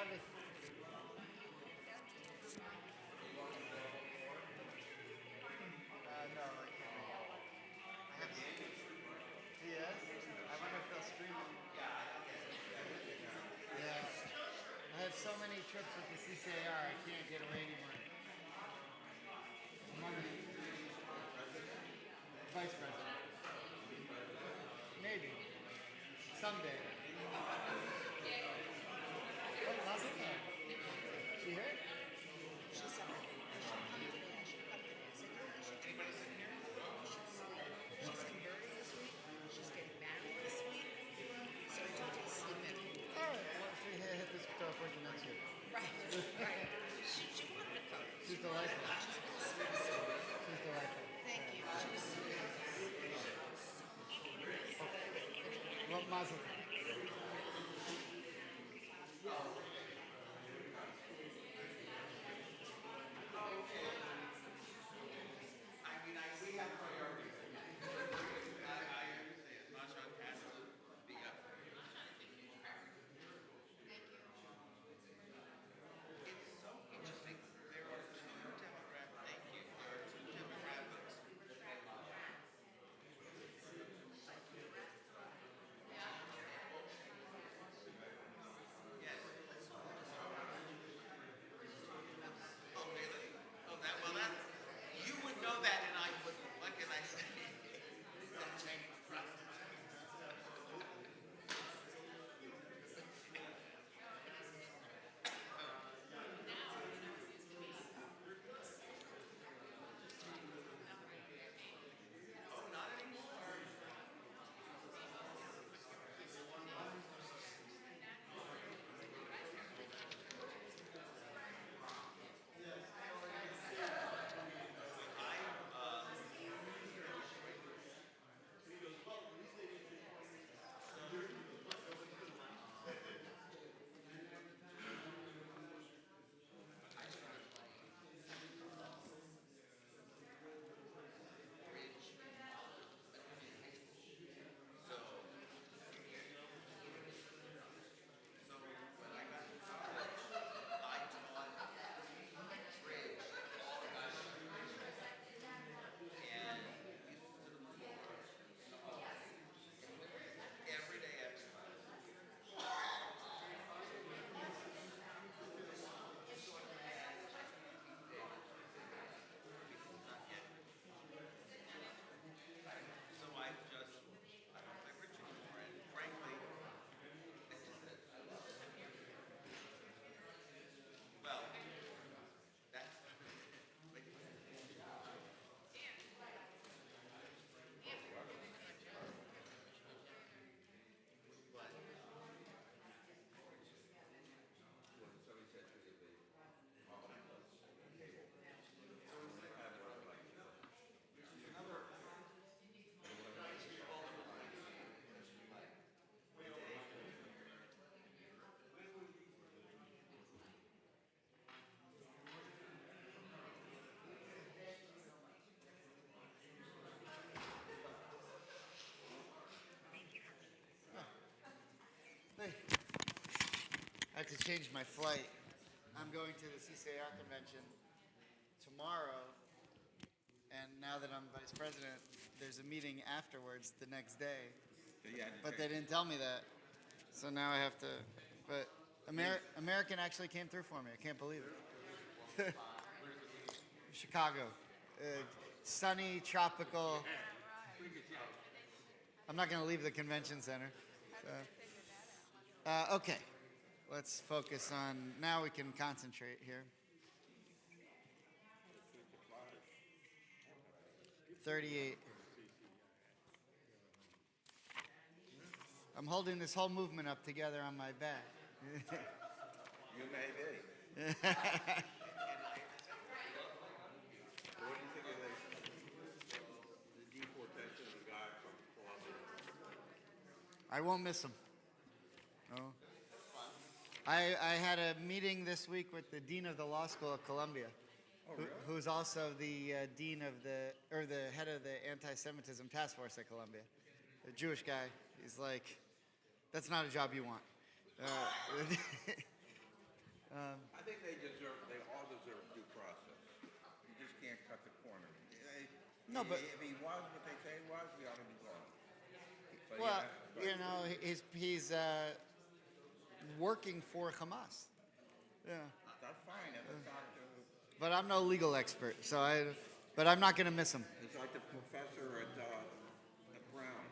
Travis. No, I can't. I have he is? I wonder if they'll stream it. Yeah. I have so many trips with the CCAR, I can't get away anymore. I'm on the vice president. Maybe. Someday. Oh, how's it going? She here? She said, I should come today. I should come today. I said, no, you should take her. You should sleep. She's converting this week. She's getting married this week. So I told you to sleep in. All right. Well, she hit this person next year. Right, right. She wanted to come. She's delightful. She's really sweet. She's delightful. Thank you. She was sweet. Well, Mazel tov. We have priorities. I understand. Masha has to be up. It's so interesting. There are two demographics. Thank you. There are two demographics. Yes. Oh, really? Oh, that, well, that, you would know that and I wouldn't. What can I say? That changed trust. Oh, not anymore. So when I got to college, I taught bridge and used to sit on the floor every day after class. Not yet. So I don't play bridge anymore, and frankly, this is it. Well, that's wait, what? Hey. I have to change my flight. I'm going to the CCAR convention tomorrow, and now that I'm vice president, there's a meeting afterwards the next day. But they didn't tell me that, so now I have to. But American actually came through for me. I can't believe it. Chicago, sunny, tropical. I'm not going to leave the convention center. So. Okay, let's focus on. Now we can concentrate here. 38. I'm holding this whole movement up together on my back. You may be. I What do you think of the deportation of the guy from Colombia? won't miss him. No. I had a meeting this week with the dean of the law school of Columbia, who's also the dean of the head of the anti-Semitism task force at Columbia. A Jewish guy. He's like, that's not a job you want. I think they all deserve due process. You just can't cut the corner. No, but- if he was what they say he was, he ought to be gone. But Well, yeah, you know, he's working for Hamas. Yeah. that's fine. As a doctor, But I'm no legal expert, but I'm not going to miss him. it's like the professor at Brown.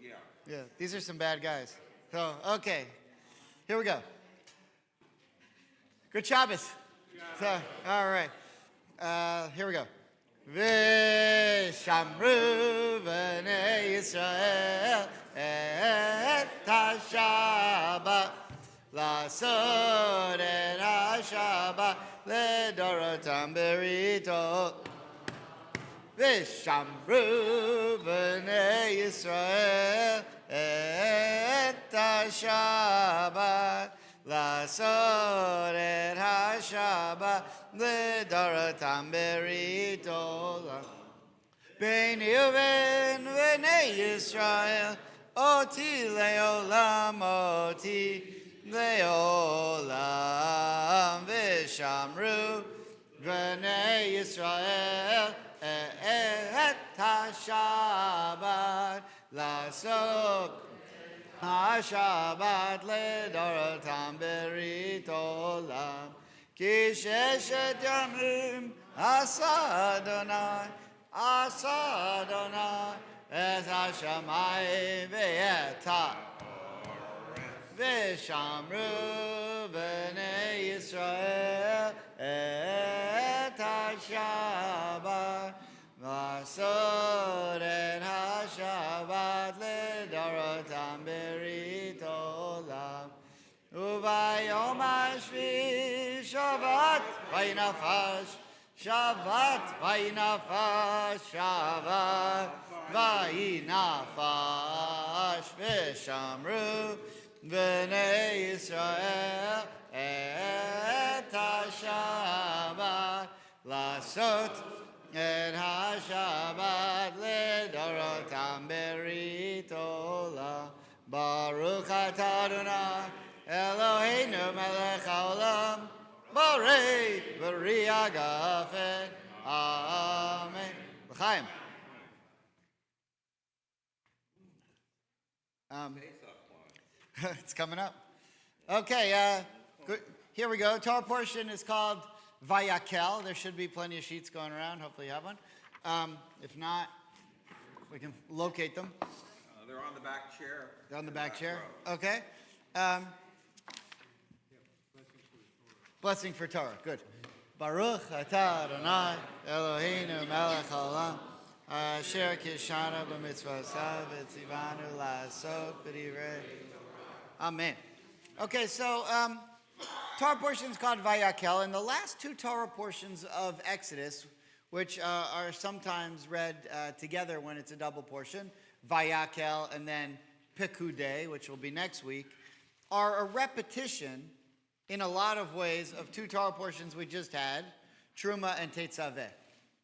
Yeah. Yeah, these are some bad guys. So, okay, here we go. Good Shabbos. So, all right. Here we go. V'shamru b'nei Yisrael et ha-Shabbat לעשות את השבת לדורותם בריתו ושמרו בני ישראל את השבת לעשות את השבת לדורותם בריתו ביני ובין בני ישראל אותי לעולם אותי לעולם ושמרו בני ישראל את השבת לעשות השבת לדורותם ברית עולם כי ששת ימים עשה אדוני את השמיים ואת ושמרו בני ישראל את השבת לעשות את השבת לדורותם ברית עולם וביום השביעי שבת וינפש שבת וינפש ושמרו בני ישראל את השבת לעשות את השבת לדורותם ברית עולם ברוך אתה אדוני אלוהינו מלך העולם בורא בריאה גפן אמן. לחיים. It's coming up. Okay, good. Here we go. Torah portion is called Vayakel. There should be plenty of sheets going around. Hopefully you have one. If not, we can locate them. They're on the back chair. They're on the back chair? row. Okay. Blessing for Torah. Good. Baruch atah Adonai Eloheinu melech haolam asher kishanu b'mitzvosav v'tzivanu la'asot b'divrei. Amen. Okay, so Torah portion is called Vayakel, and the last two Torah portions of Exodus, which are sometimes read together when it's a double portion, Vayakel and then Pekudei, which will be next week, are a repetition in a lot of ways of two Torah portions we just had, Truma and Tetzaveh,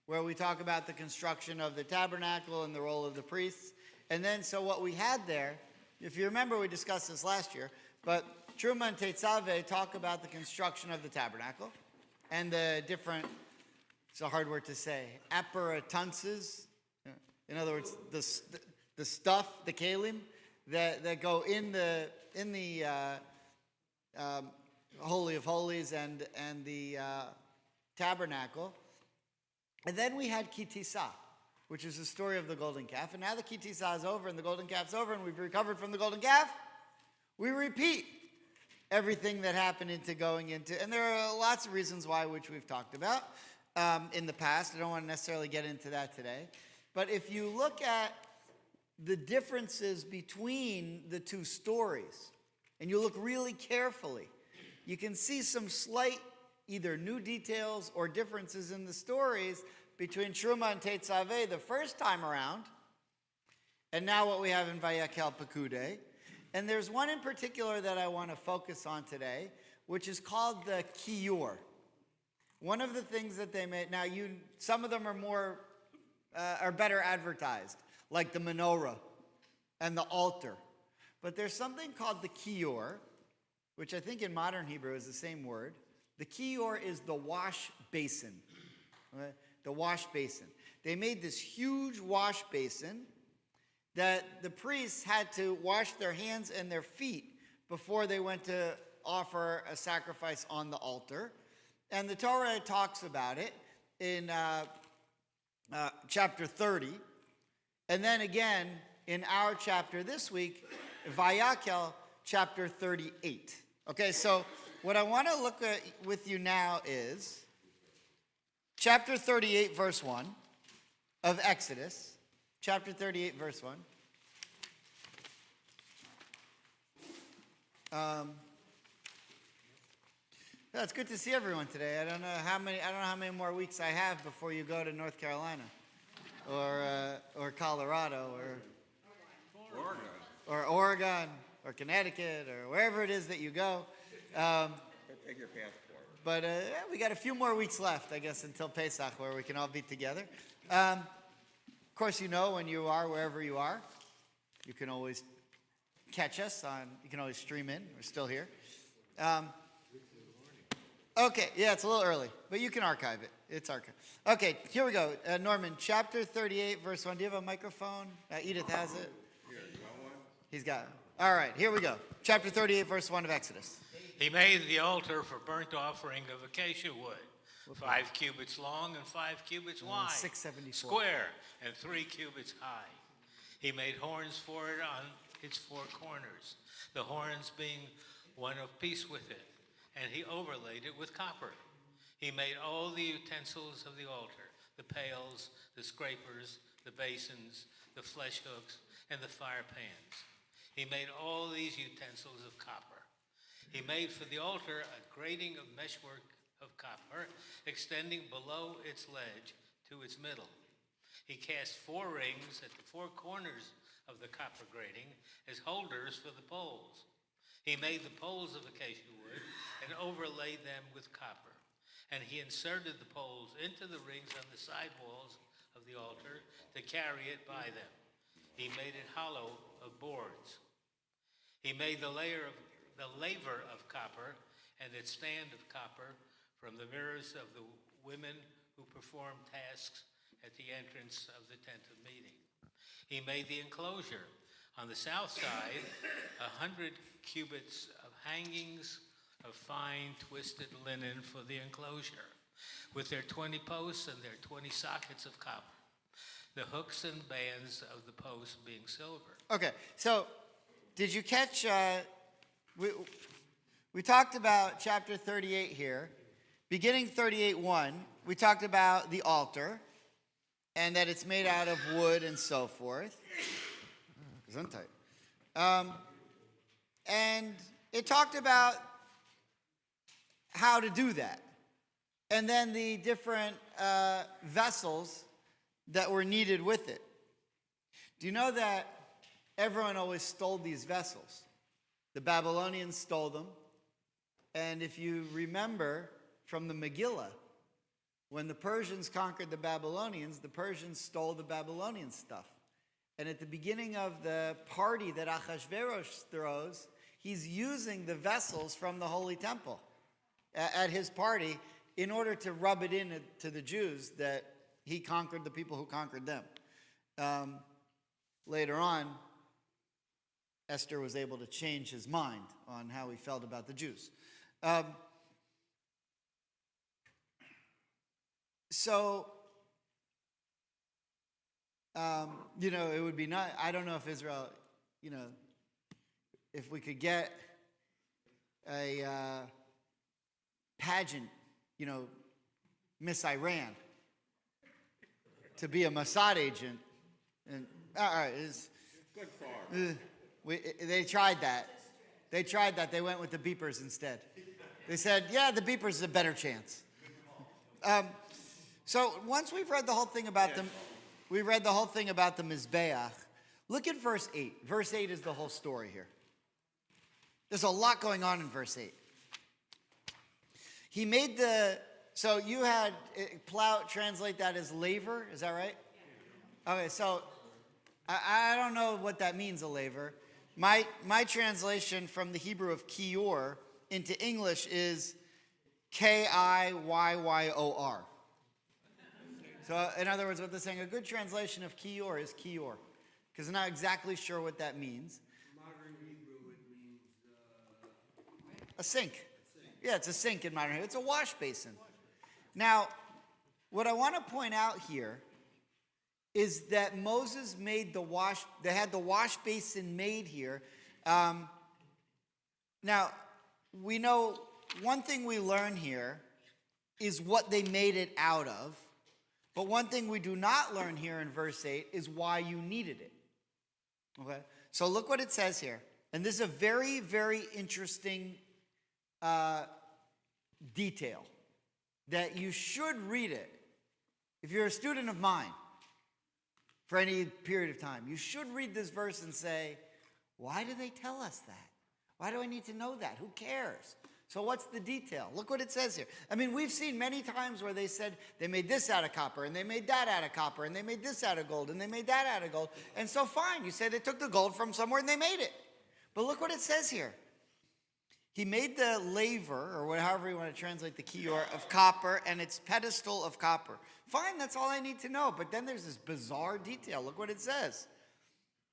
where we talk about the construction of the tabernacle and the role of the priests. And then, so what we had there, if you remember, we discussed this last year, but Truma and Tetzaveh talk about the construction of the tabernacle and the different, it's a hard word to say, apparatenses. In other words, the stuff, the kalim, that go in the Holy of Holies and the tabernacle. And then we had Kitisa, which is the story of the golden calf. And now the Kitisa is over and the golden calf's over and we've recovered from the golden calf. We repeat everything that happened into going into, and there are lots of reasons why, which we've talked about in the past. I don't want to necessarily get into that today. But if you look at the differences between the two stories, and you look really carefully, you can see some slight either new details or differences in the stories between Truma and Tetzaveh the first time around, and now what we have in Vayakel Pekudei. And there's one in particular that I want to focus on today, which is called the Kiyur. One of the things that they made, now some of them are better advertised, like the menorah and the altar. But there's something called the kior, which I think in modern Hebrew is the same word. The kior is the wash basin. Okay? The wash basin. They made this huge wash basin that the priests had to wash their hands and their feet before they went to offer a sacrifice on the altar. And the Torah talks about it in chapter 30. And then again in our chapter this week, Vayakel, chapter 38. Okay, so what I want to look at with you now is chapter 38, verse 1 of Exodus. Chapter 38, verse 1. Yeah, it's good to see everyone today. I don't know how many more weeks I have before you go to North Carolina, or Colorado, or Oregon, or Connecticut, or wherever it is that you go. Take your passport. But we got a few more weeks left, I guess, until Pesach, where we can all be together. Of course, you know, when you are wherever you are, you can always catch us on. You can always stream in. We're still here. Okay, yeah, it's a little early, but you can archive it. It's archived. Okay, here we go. Norman, chapter 38, verse 1. Do you have a microphone? Edith has it. Here, you want one? He's got it. All right, here we go. Chapter 38, verse 1 of Exodus. He made the altar for burnt offering of acacia wood, 5 cubits long and 5 cubits wide, 674. square and 3 cubits high. He made horns for it on its 4 corners, the horns being one of piece with it, and he overlaid it with copper. He made all the utensils of the altar, the pails, the scrapers, the basins, the flesh hooks, and the fire pans. He made all these utensils of copper. He made for the altar a grating of meshwork of copper, extending below its ledge to its middle. He cast 4 rings at the 4 corners of the copper grating as holders for the poles. He made the poles of acacia wood and overlaid them with copper. And he inserted the poles into the rings on the side walls of the altar to carry it by them. He made it hollow of boards. He made the laver of copper and its stand of copper from the mirrors of the women who performed tasks at the entrance of the tent of meeting. He made the enclosure on the south side, 100 cubits of hangings of fine twisted linen for the enclosure, with their 20 posts and their 20 sockets of copper, the hooks and bands of the posts being silver. Okay, so did you catch, we talked about chapter 38 here. Beginning 38:1, we talked about the altar and that it's made out of wood and so forth. And it talked about how to do that. And then the different vessels that were needed with it. Do you know that everyone always stole these vessels? The Babylonians stole them. And if you remember from the Megillah, when the Persians conquered the Babylonians stole the Babylonian stuff. And at the beginning of the party that Achashverosh throws, he's using the vessels from the Holy Temple at his party in order to rub it in to the Jews that he conquered the people who conquered them. Later on, Esther was able to change his mind on how he felt about the Jews. It would be not, I don't know if Israel, if we could get a pageant, Miss Iran to be a Mossad agent. And all right, Good farm. they tried that. They went with the beepers instead. They said, yeah, the beepers is a better chance. So once we've read the whole thing about them, we read the whole thing about the Mizbeach. Look at verse 8. Verse 8 is the whole story here. There's a lot going on in verse 8. He made so you had, plow, translate that as laver, is that right? Okay, so I don't know what that means, a laver. My translation from the Hebrew of kiyor into English is Kiyyor. So in other words, what they're saying, a good translation of kiyor is kiyor, because I'm not exactly sure what that means. Modern Hebrew, it means A sink. Yeah, it's a sink in modern Hebrew. It's a wash basin. Now, what I want to point out here is that Moses made they had the wash basin made here. Now, we know one thing we learn here is what they made it out of. But one thing we do not learn here in verse 8 is why you needed it. Okay? So look what it says here. And this is a very, very interesting detail that you should read it. If you're a student of mine for any period of time, you should read this verse and say, why do they tell us that? Why do I need to know that? Who cares? So what's the detail? Look what it says here. I mean, we've seen many times where they said they made this out of copper, and they made that out of copper, and they made this out of gold, and they made that out of gold. And so fine, you say they took the gold from somewhere and they made it. But look what it says here. He made the laver, or however you want to translate the kiyor, of copper, and its pedestal of copper. Fine, that's all I need to know. But then there's this bizarre detail. Look what it says.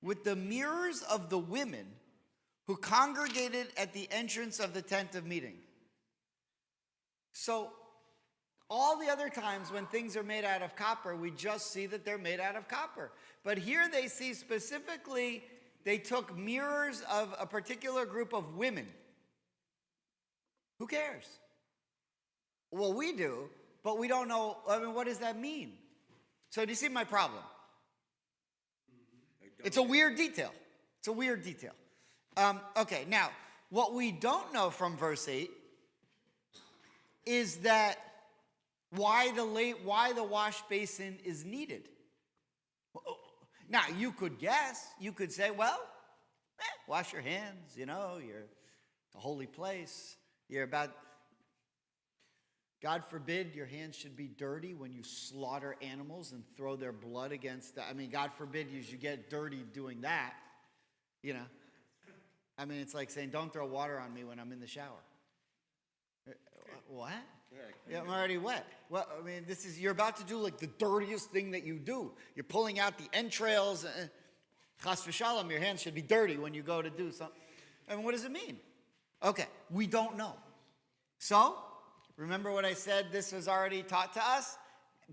With the mirrors of the women who congregated at the entrance of the tent of meeting. So all the other times when things are made out of copper, we just see that they're made out of copper. But here they see specifically they took mirrors of a particular group of women. Who cares? Well, we do, but we don't know. I mean, what does that mean? So do you see my problem? It's a weird detail. It's a weird detail. Okay, now, what we don't know from verse 8 is that why the wash basin is needed. Now, you could guess. You could say, well, wash your hands, you're a holy place. You're about, God forbid your hands should be dirty when you slaughter animals and throw their blood against, God forbid you should get dirty doing that, it's like saying, don't throw water on me when I'm in the shower. What? Yeah, I'm already wet. Well, you're about to do like the dirtiest thing that you do. You're pulling out the entrails. Chas v'shalom, your hands should be dirty when you go to do something. What does it mean? Okay, we don't know. So, remember what I said, this was already taught to us,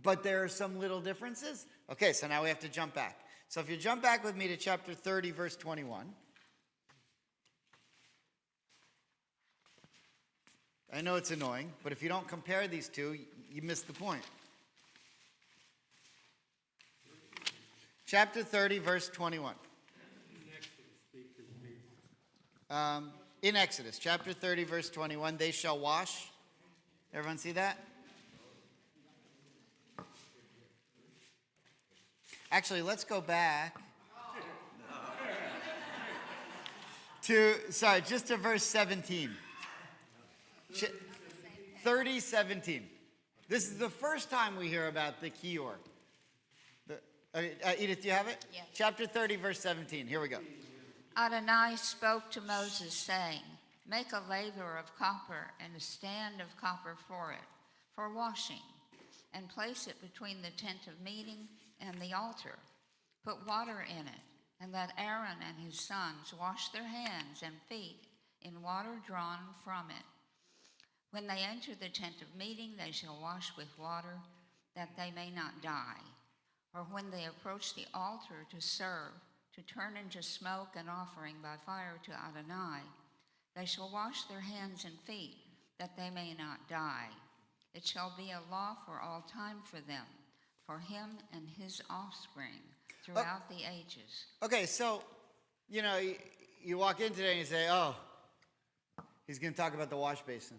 but there are some little differences. Okay, so now we have to jump back. So if you jump back with me to chapter 30, verse 21. I know it's annoying, but if you don't compare these two, you miss the point. Chapter 30, verse 21. In Exodus, chapter 30, verse 21, they shall wash. Everyone see that? Actually, let's go back just to verse 17. 30:17. This is the first time we hear about the kiyor. Edith, do you have it? Yes. Chapter 30, verse 17. Here we go. Adonai spoke to Moses, saying, make a laver of copper and a stand of copper for it, for washing, and place it between the tent of meeting and the altar. Put water in it, and let Aaron and his sons wash their hands and feet in water drawn from it. When they enter the tent of meeting, they shall wash with water, that they may not die. Or when they approach the altar to serve, to turn into smoke and offering by fire to Adonai, they shall wash their hands and feet, that they may not die. It shall be a law for all time for them, for him and his offspring throughout the ages. Okay, so, you walk in today and you say, oh, he's going to talk about the wash basin.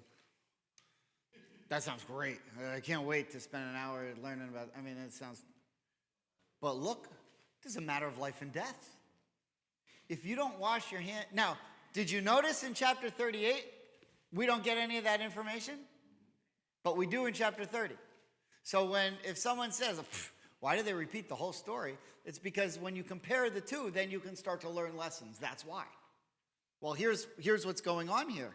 That sounds great. I can't wait to spend an hour learning about, that sounds, but look, this is a matter of life and death. If you don't wash your hand, now, did you notice in chapter 38, we don't get any of that information? But we do in chapter 30. So if someone says, why do they repeat the whole story? It's because when you compare the two, then you can start to learn lessons. That's why. Well, here's what's going on here.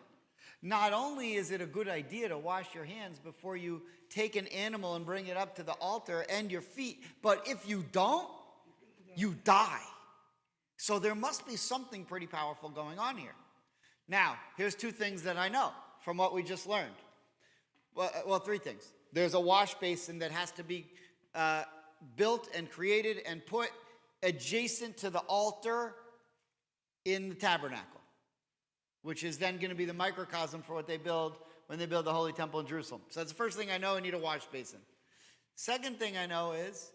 Not only is it a good idea to wash your hands before you take an animal and bring it up to the altar and your feet, but if you don't, you die. So there must be something pretty powerful going on here. Now, here's two things that I know from what we just learned. Well, three things. There's a wash basin that has to be built and created and put adjacent to the altar in the tabernacle, which is then going to be the microcosm for what they build when they build the Holy Temple in Jerusalem. So that's the first thing I know. I need a wash basin. Second thing I know is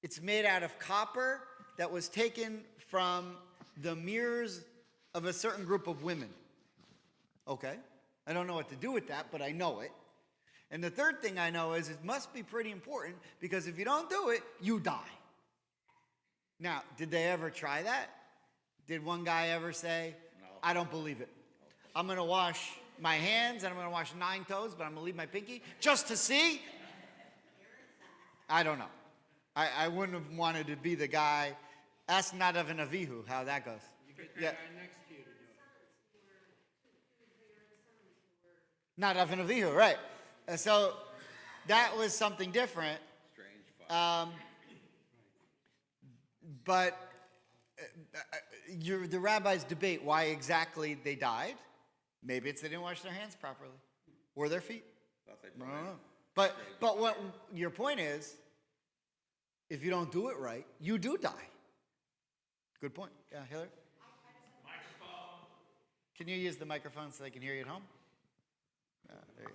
it's made out of copper that was taken from the mirrors of a certain group of women. Okay. I don't know what to do with that, but I know it. And the third thing I know is it must be pretty important because if you don't do it, you die. Now, did they ever try that? Did one guy ever say, no, I don't believe it. I'm going to wash my hands and I'm going to wash 9 toes, but I'm going to leave my pinky just to see? I don't know. I wouldn't have wanted to be the guy. Ask Nadav and Avihu how that goes. You get the guy next to you to do it. Nadav and Avihu, right. So that was something different. Strange. But the rabbis debate why exactly they died. Maybe it's they didn't wash their hands properly or their feet. Thought they I tried. don't know. But what your point is, if you don't do it right, you do die. Good point. Yeah, Hillary? Microphone. Can you use the microphone so they can hear you at home? There you go.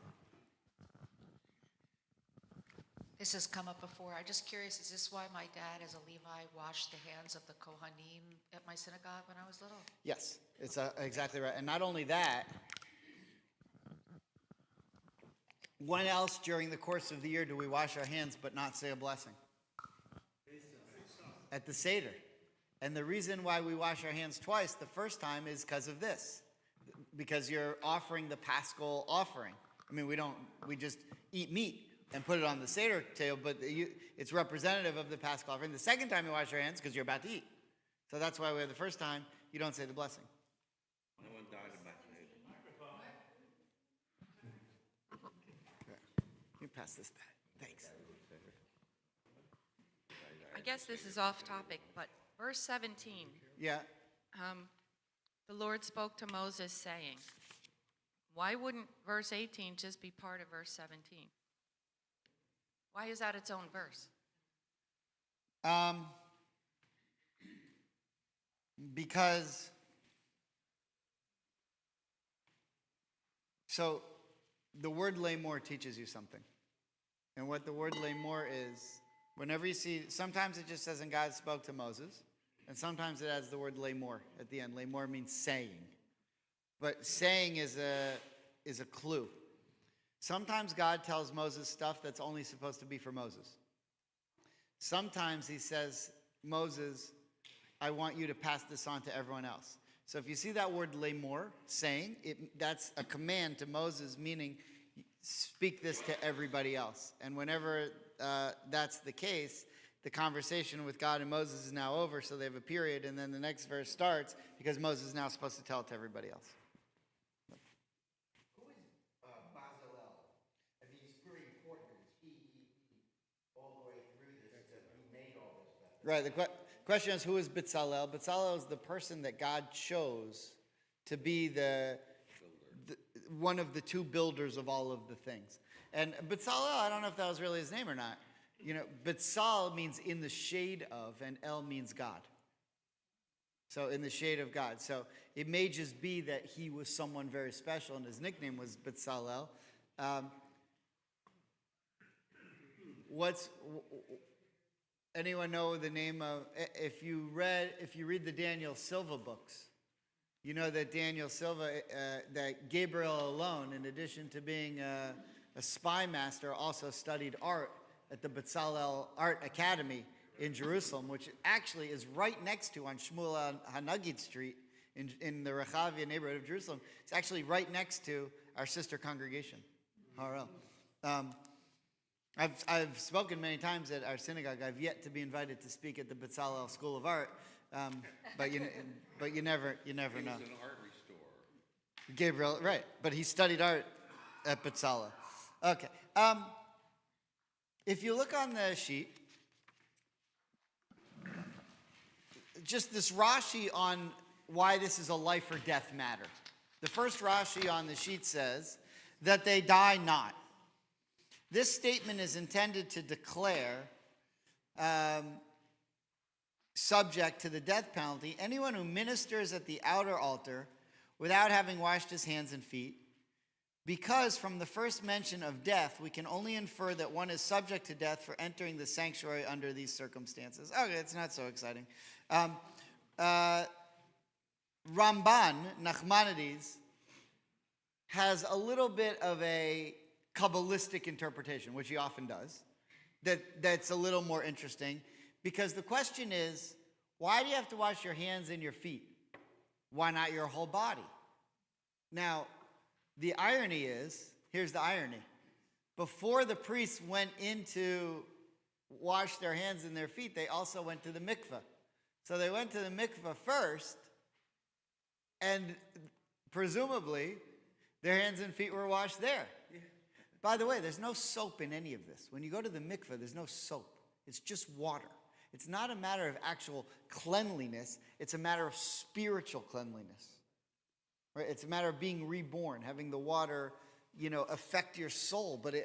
This has come up before. I'm just curious, is this why my dad, as a Levi, washed the hands of the Kohanim at my synagogue when I was little? Yes, it's exactly right. And not only that, when else during the course of the year do we wash our hands but not say a blessing? At the Seder. And the reason why we wash our hands twice, the first time is because of this. Because you're offering the Paschal offering. I mean, we just eat meat and put it on the Seder table, but it's representative of the Paschal offering. The second time you wash your hands because you're about to eat. So that's why we have the first time, you don't say the blessing. No one died in my community. You pass this back. Thanks. I guess this is off topic, but verse 17, Yeah. the Lord spoke to Moses saying, why wouldn't verse 18 just be part of verse 17? Why is that its own verse? Because, so the word lamor teaches you something. And what the word lamor is, whenever you see, sometimes it just says, and God spoke to Moses, and sometimes it adds the word lamor at the end. Lamor means saying. But saying is a clue. Sometimes God tells Moses stuff that's only supposed to be for Moses. Sometimes he says, Moses, I want you to pass this on to everyone else. So if you see that word lamor, saying, that's a command to Moses, meaning speak this to everybody else. And whenever that's the case, the conversation with God and Moses is now over, so they have a period, and then the next verse starts because Moses is now supposed to tell it to everybody else. Who is Bezalel? I mean, he's pretty important. It's he all the way through this, that he made all this stuff. Right, the question is, who is Bezalel? Bezalel is the person that God chose to be the one of the two builders of all of the things. And Bezalel, I don't know if that was really his name or not. You know, Betzal means in the shade of, and El means God. So in the shade of God. So it may just be that he was someone very special, and his nickname was Bezalel. Anyone know the name of? If you read the Daniel Silva books, you know that Daniel Silva, that Gabriel alone, in addition to being a spy master, also studied art at the Bezalel Art Academy in Jerusalem, which actually is right next to on Shmuel Hanagid Street in the Rechavia neighborhood of Jerusalem. It's actually right next to our sister congregation, Harel. I've spoken many times at our synagogue. I've yet to be invited to speak at the Bezalel School of Art, but you never know. He was an art Gabriel, right. But he studied art at Betzalel. Okay. If you look on the sheet, just this Rashi on why this is a life or death matter. The first Rashi on the sheet says that they die not. This statement is intended to declare, subject to the death penalty, anyone who ministers at the outer altar without having washed his hands and feet, because from the first mention of death, we can only infer that one is subject to death for entering the sanctuary under these circumstances. Okay, it's not so exciting. Ramban, Nachmanides, has a little bit of a Kabbalistic interpretation, which he often does, that's a little more interesting, because the question is, why do you have to wash your hands and your feet? Why not your whole body? Now, the irony is, here's the irony. Before the priests went in to wash their hands and their feet, they also went to the mikveh. So they went to the mikveh first, and presumably their hands and feet were washed there. Yeah. By the way, there's no soap in any of this. When you go to the mikveh, there's no soap. It's just water. It's not a matter of actual cleanliness. It's a matter of spiritual cleanliness. Right? It's a matter of being reborn, having the water, affect your soul. But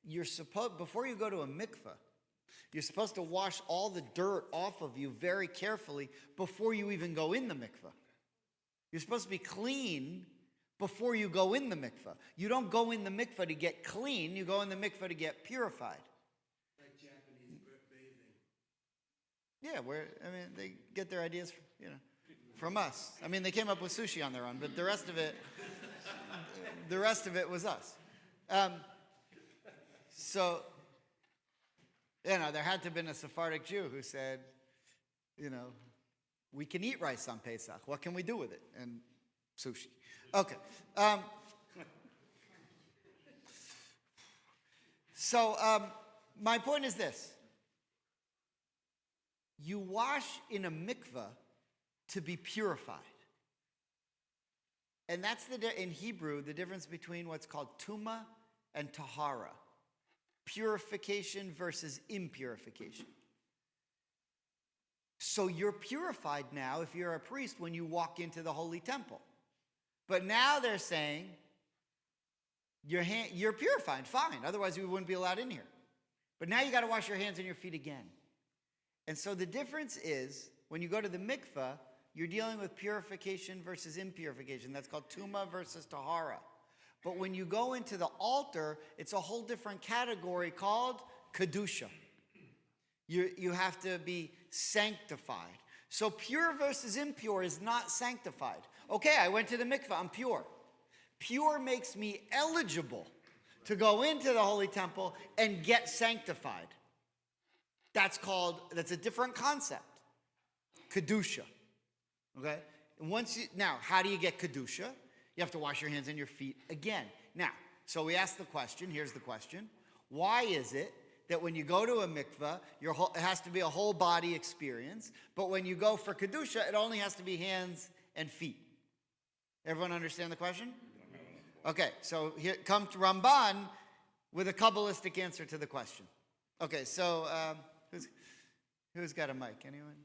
you're supposed, before you go to a mikveh, you're supposed to wash all the dirt off of you very carefully before you even go in the mikveh. You're supposed to be clean before you go in the mikveh. You don't go in the mikveh to get clean. You go in the mikveh to get purified. Like Japanese bathing. Yeah, they get their ideas, from us. They came up with sushi on their own, but the rest of it was us. So, there had to have been a Sephardic Jew who said, we can eat rice on Pesach. What can we do with it? And sushi. Okay. My point is this. You wash in a mikveh to be purified. And that's in Hebrew, the difference between what's called tuma and tahara. Purification versus impurification. So you're purified now, if you're a priest, when you walk into the holy temple. But now they're saying, you're purified, fine. Otherwise, we wouldn't be allowed in here. But now you got to wash your hands and your feet again. And so the difference is, when you go to the mikveh, you're dealing with purification versus impurification. That's called tuma versus tahara. But when you go into the altar, it's a whole different category called kedusha. You have to be sanctified. So pure versus impure is not sanctified. Okay, I went to the mikveh, I'm pure. Pure makes me eligible to go into the holy temple and get sanctified. That's a different concept. Kedusha. Okay? Now, how do you get kedusha? You have to wash your hands and your feet again. Now, so we ask the question, here's the question. Why is it that when you go to a mikveh, it has to be a whole body experience, but when you go for kedusha, it only has to be hands and feet? Everyone understand the question? Okay, so here comes Ramban with a Kabbalistic answer to the question. Okay, so who's got a mic? Anyone?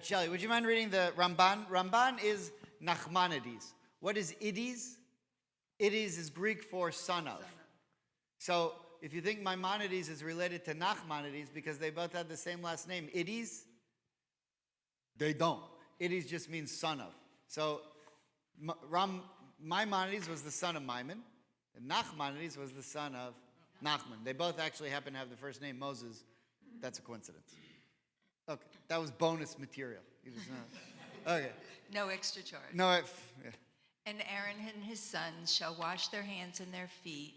Shelley, would you mind reading the Ramban? Ramban is Nachmanides. What is Ides? Ides is Greek for son of. So if you think Maimonides is related to Nachmanides because they both had the same last name, Ides, they don't. Ides just means son of. So Maimonides was the son of Maimon, and Nachmanides was the son of Nachman. They both actually happen to have the first name Moses. That's a coincidence. Okay, that was bonus material. Okay. No extra charge. No, yeah. And Aaron and his sons shall wash their hands and their feet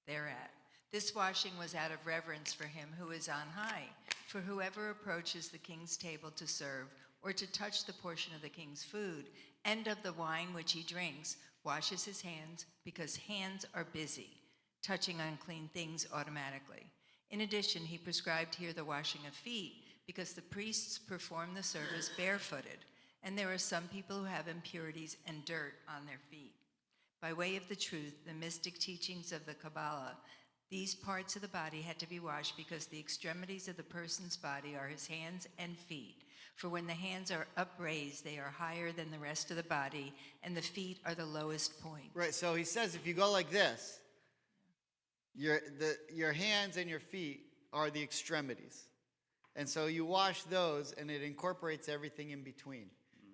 thereat. This washing was out of reverence for him who is on high. For whoever approaches the king's table to serve or to touch the portion of the king's food and of the wine which he drinks washes his hands, because hands are busy, touching unclean things automatically. In addition, he prescribed here the washing of feet, because the priests perform the service barefooted, And there are some people who have impurities and dirt on their feet. By way of the truth, the mystic teachings of the Kabbalah, these parts of the body had to be washed because the extremities of the person's body are his hands and feet. For when the hands are upraised, they are higher than the rest of the body, and the feet are the lowest point. Right, so he says if you go like this, your hands and your feet are the extremities. And so you wash those, and it incorporates everything in between.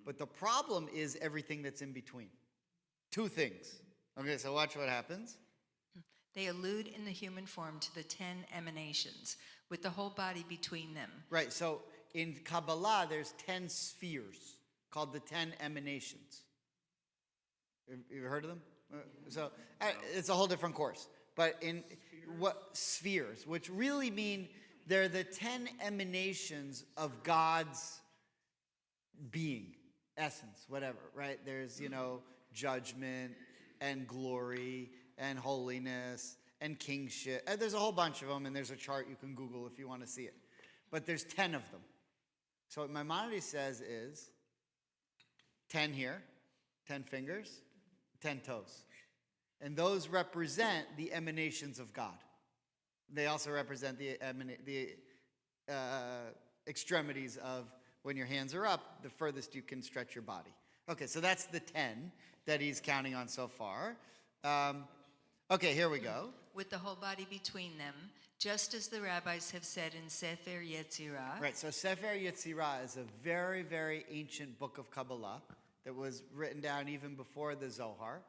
But the problem is everything that's in between. Two things. Okay, so watch what happens. They allude in the human form to the 10 emanations, with the whole body between them. Right, so in Kabbalah, there's 10 spheres called the 10 emanations. You heard of them? It's a whole different course. But in what spheres, which really mean they're the 10 emanations of God's being, essence, whatever, right? There's, judgment and glory and holiness and kingship. And there's a whole bunch of them, and there's a chart you can Google if you want to see it. But there's 10 of them. So what Maimonides says is 10 here, 10 fingers, 10 toes. And those represent the emanations of God. They also represent the extremities of when your hands are up, the furthest you can stretch your body. Okay, so that's the 10 that he's counting on so far. Okay, here we go. With the whole body between them, just as the rabbis have said in Sefer Yetzirah. Right, so Sefer Yetzirah is a very, very ancient book of Kabbalah that was written down even before the Zohar,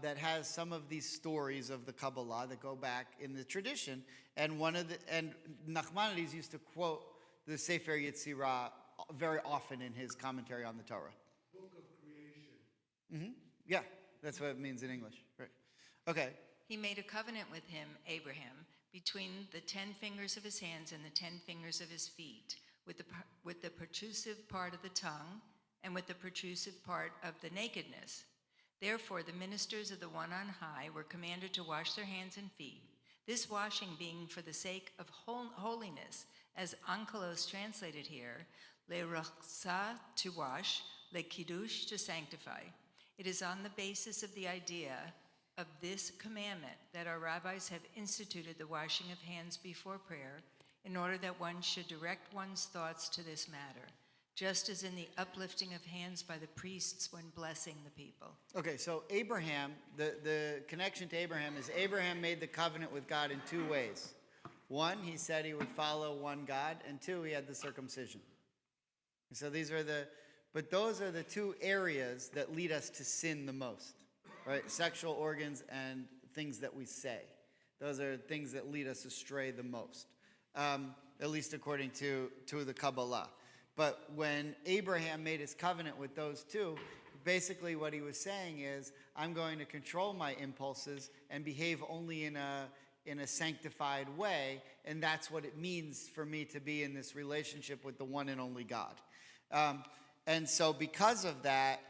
that has some of these stories of the Kabbalah that go back in the tradition. And Nachmanides used to quote the Sefer Yetzirah very often in his commentary on the Torah. Book of creation. Mm-hmm. Yeah, that's what it means in English. Right. Okay. He made a covenant with him, Abraham, between the 10 fingers of his hands and the 10 fingers of his feet, with the protrusive part of the tongue and with the protrusive part of the nakedness. Therefore, the ministers of the One on High were commanded to wash their hands and feet, this washing being for the sake of holiness, as Onkelos translated here, le-rachsa, to wash, le-kiddush, to sanctify. It is on the basis of the idea of this commandment that our rabbis have instituted the washing of hands before prayer in order that one should direct one's thoughts to this matter, just as in the uplifting of hands by the priests when blessing the people. Okay, so Abraham, the connection to Abraham is Abraham made the covenant with God in two ways. One, he said he would follow one God, and two, he had the circumcision. So those are the two areas that lead us to sin the most, right? Sexual organs and things that we say. Those are things that lead us astray the most, at least according to the Kabbalah. But when Abraham made his covenant with those two, basically what he was saying is, I'm going to control my impulses and behave only in a sanctified way, and that's what it means for me to be in this relationship with the one and only God. And so because of that,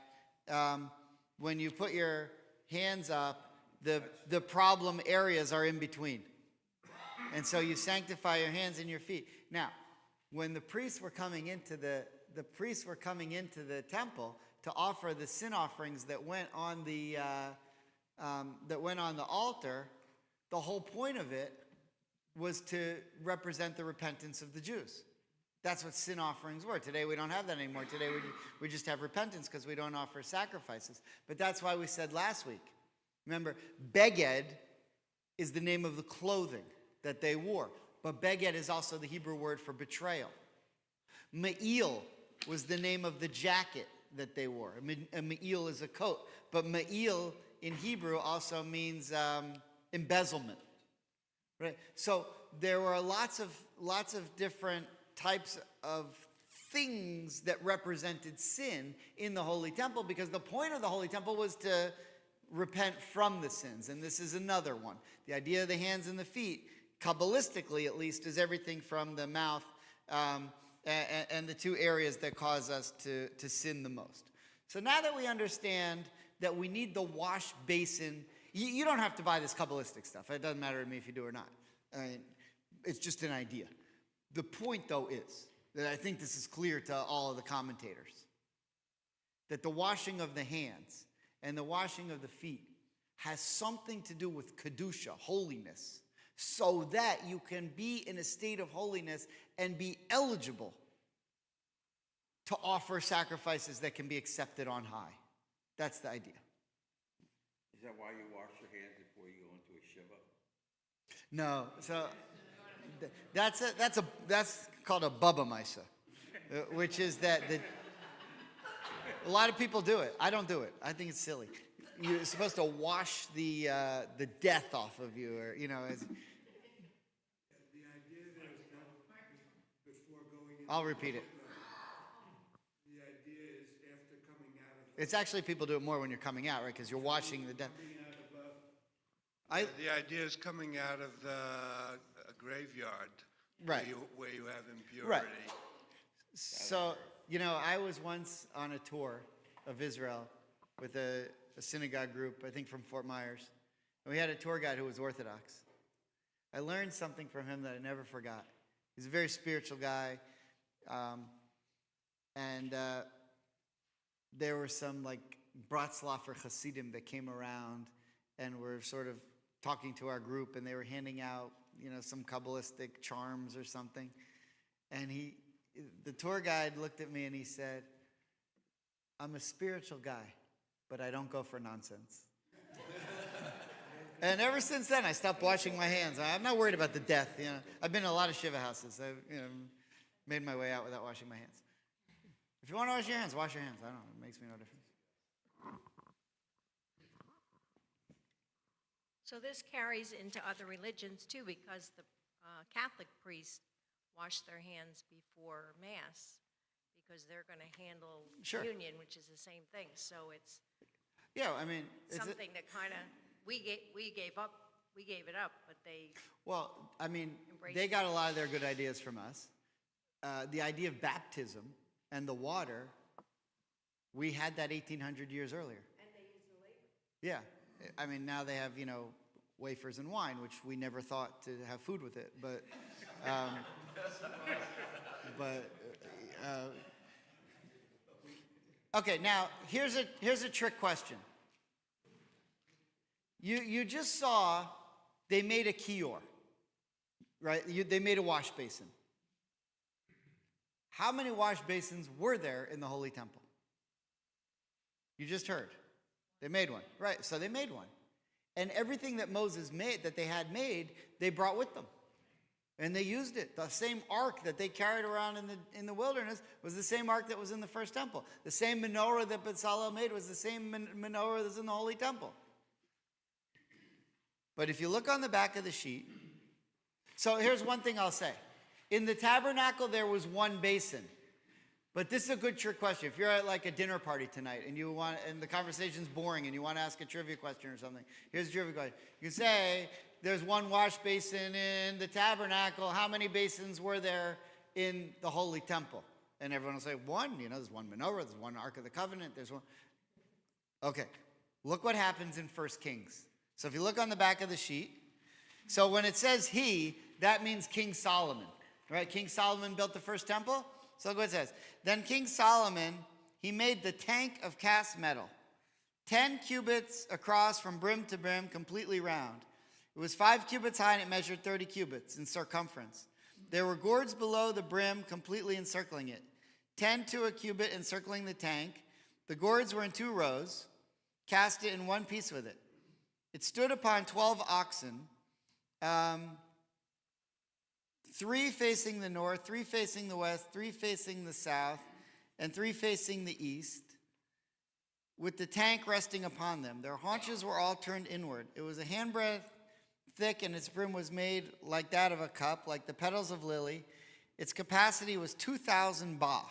when you put your hands up, the problem areas are in between. And so you sanctify your hands and your feet. Now, when the priests were coming into the temple to offer the sin offerings that went on the altar, the whole point of it was to represent the repentance of the Jews. That's what sin offerings were. Today we don't have that anymore. Today we just have repentance because we don't offer sacrifices. But that's why we said last week, remember, beged is the name of the clothing that they wore. But beged is also the Hebrew word for betrayal. Ma'il was the name of the jacket that they wore. A ma'il is a coat. But ma'il in Hebrew also means embezzlement. Right? So there were lots of different types of things that represented sin in the Holy Temple, because the point of the Holy Temple was to repent from the sins. And this is another one. The idea of the hands and the feet, Kabbalistically at least, is everything from the mouth and the two areas that cause us to sin the most. So now that we understand that we need the wash basin, you don't have to buy this Kabbalistic stuff. It doesn't matter to me if you do or not. I mean, it's just an idea. The point, though, is that I think this is clear to all of the commentators. that the washing of the hands and the washing of the feet has something to do with kedusha, holiness, so that you can be in a state of holiness and be eligible to offer sacrifices that can be accepted on high. That's the idea. Is that why you wash your hands before you go into a shiva? No, so that's called a bubba misa, which is that a lot of people do it. I don't do it. I think it's silly. You're supposed to wash the death off of you, or The idea there is not before going into I'll repeat it. the idea is after coming out of It's actually people do it more when you're coming out, right? Because you're washing the death. the idea is coming out of the graveyard, Right. where you have impurity. Right. So, I was once on a tour of Israel with a synagogue group, I think from Fort Myers. And we had a tour guide who was Orthodox. I learned something from him that I never forgot. He's a very spiritual guy. There were some Bratzlafer Hasidim that came around and were sort of talking to our group, and they were handing out, some Kabbalistic charms or something. And the tour guide looked at me and he said, "I'm a spiritual guy, but I don't go for nonsense." And ever since then, I stopped washing my hands. I'm not worried about the death. I've been in a lot of shiva houses. I've made my way out without washing my hands. If you want to wash your hands, wash your hands. I don't know. It makes me no difference. So this carries into other religions too, because the Catholic priests wash their hands before Mass, because they're going to handle Sure. communion, which is the same thing. So it's Yeah, I mean, something that kind of we gave it up, but they well, I mean, Embrace they it. got a lot of their good ideas from us. The idea of baptism and the water, we had that 1,800 years earlier. And they used the labor. Yeah. I mean, now they have, wafers and wine, which we never thought to have food with it. Okay, now, here's a trick question. You just saw they made a kior, right? They made a wash basin. How many wash basins were there in the Holy Temple? You just heard. They made one. Right, so they made one. And everything that Moses made, that they had made, they brought with them. And they used it. The same ark that they carried around in the wilderness was the same ark that was in the first temple. The same menorah that Bezalel made was the same menorah that's in the Holy Temple. But if you look on the back of the sheet, so here's one thing I'll say. In the tabernacle, there was one basin. But this is a good trick question. If you're at a dinner party tonight and the conversation's boring and you want to ask a trivia question or something, here's a trivia question. You can say, there's one wash basin in the tabernacle. How many basins were there in the Holy Temple? And everyone will say, one. There's one menorah, there's one Ark of the Covenant, there's one. Okay, look what happens in 1 Kings. So if you look on the back of the sheet, so when it says he, that means King Solomon, right? King Solomon built the first temple. So look what it says. Then King Solomon, he made the tank of cast metal, 10 cubits across from brim to brim, completely round. It was 5 cubits high and it measured 30 cubits in circumference. There were gourds below the brim completely encircling it, 10 to a cubit encircling the tank. The gourds were in 2 rows, cast it in one piece with it. It stood upon 12 oxen, 3 facing the north, 3 facing the west, 3 facing the south, and 3 facing the east, with the tank resting upon them. Their haunches were all turned inward. It was a handbreadth thick, and its brim was made like that of a cup, like the petals of lily. Its capacity was 2,000 ba.